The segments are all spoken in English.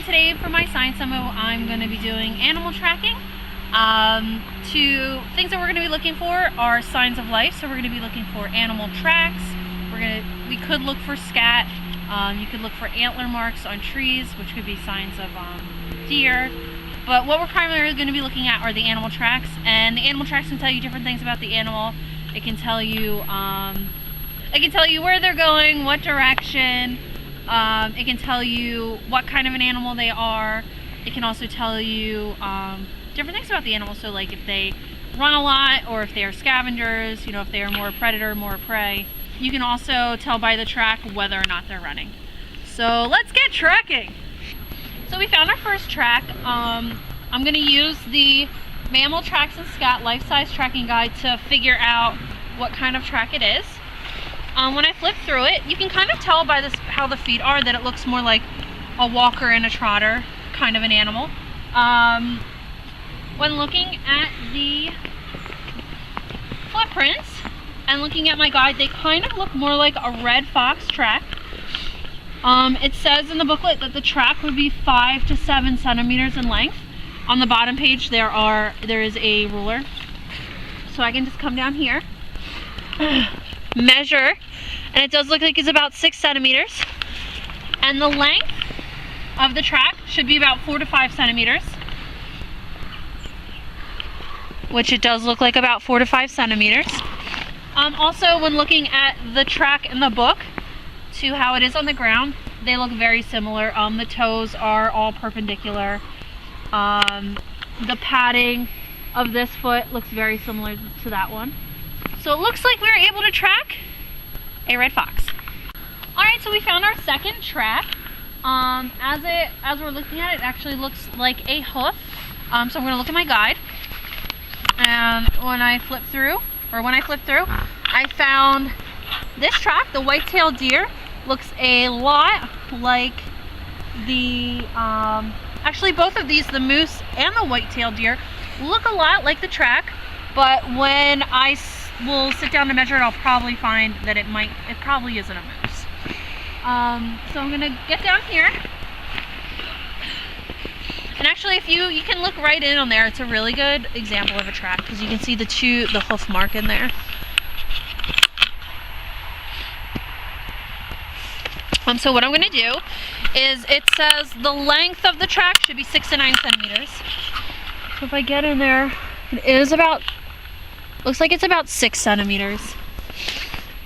today for my science demo, I'm going to be doing animal tracking. Two things that we're going to be looking for are signs of life. So we're going to be looking for animal tracks. We could look for scat. You could look for antler marks on trees, which could be signs of deer. But what we're primarily going to be looking at are the animal tracks. And the animal tracks can tell you different things about the animal. It can tell you where they're going, what direction. It can tell you what kind of an animal they are. It can also tell you different things about the animal. So like if they run a lot, or if they are scavengers, you know, if they are more predator, more prey. You can also tell by the track whether or not they're running. So let's get tracking. So we found our first track. I'm going to use the Mammal Tracks and Scat Life-Size Tracking Guide to figure out what kind of track it is. When I flip through it, you can kind of tell by this how the feet are that it looks more like a walker and a trotter kind of an animal. When looking at the footprints and looking at my guide, they kind of look more like a red fox track. It says in the booklet that the track would be 5 to 7 centimeters in length. On the bottom page there is a ruler. So I can just come down here, measure, and it does look like it's about 6 centimeters. And the length of the track should be about 4 to 5 centimeters. Which it does look like about 4 to 5 centimeters. Also, when looking at the track in the book to how it is on the ground, they look very similar. The toes are all perpendicular. The padding of this foot looks very similar to that one. So it looks like we were able to track a red fox. Alright, so we found our second track. As we're looking at it, it actually looks like a hoof. So I'm going to look at my guide. And when I flip through, I found this track. The white-tailed deer looks a lot like the, actually both of these, the moose and the white-tailed deer, look a lot like the track, but when I will sit down to measure it, I'll probably find that it probably isn't a moose. So I'm gonna get down here. And actually, if you can look right in on there, it's a really good example of a track because you can see the hoof mark in there. So what I'm going to do is, it says the length of the track should be 6 to 9 centimeters. So if I get in there, looks like it's about 6 centimeters.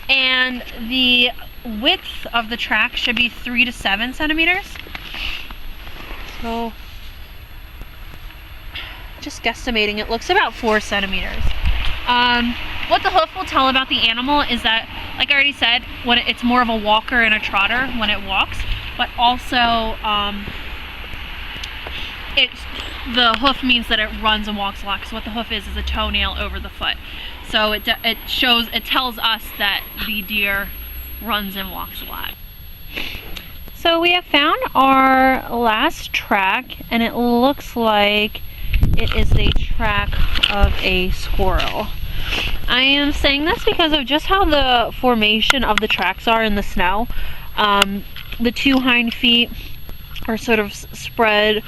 And the width of the track should be 3 to 7 centimeters. So just guesstimating, it looks about 4 centimeters. What the hoof will tell about the animal is that, like I already said, when it's more of a walker and a trotter when it walks, but also the hoof means that it runs and walks a lot, because what the hoof is a toenail over the foot. So it tells us that the deer runs and walks a lot. So we have found our last track, and it looks like it is the track of a squirrel. I am saying this because of just how the formation of the tracks are in the snow. The two hind feet are sort of spread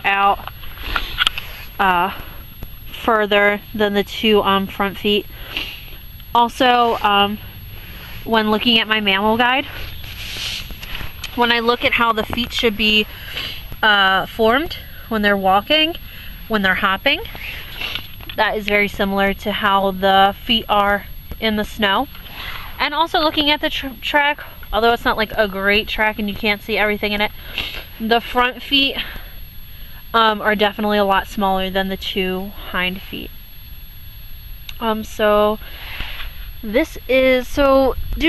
out further than the two front feet. Also, when looking at my mammal guide, when I look at how the feet should be formed when they're walking, when they're hopping, that is very similar to how the feet are in the snow. And also looking at the track, although it's not like a great track and you can't see everything in it, the front feet are definitely a lot smaller than the two hind feet. So due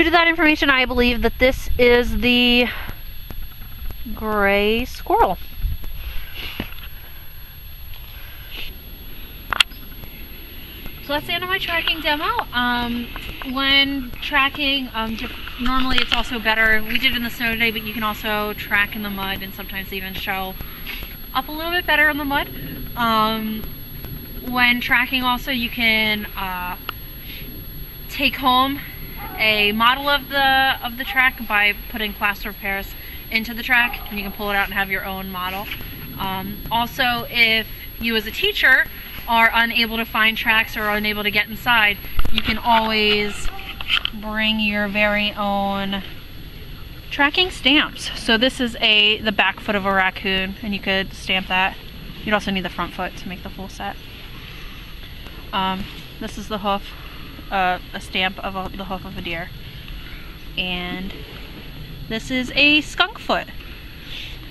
to that information, I believe that this is the gray squirrel. So that's the end of my tracking demo. When tracking, normally it's also better, we did it in the snow today, but you can also track in the mud and sometimes even show up a little bit better in the mud. When tracking also, you can take home a model of the track by putting plaster of Paris into the track, and you can pull it out and have your own model. Also, if you as a teacher are unable to find tracks or unable to get inside, you can always bring your very own tracking stamps. So this is the back foot of a raccoon, and you could stamp that. You'd also need the front foot to make the full set. This is the hoof, a stamp of the hoof of a deer. And this is a skunk foot.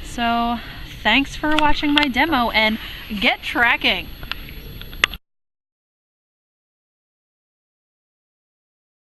So thanks for watching my demo, and get tracking.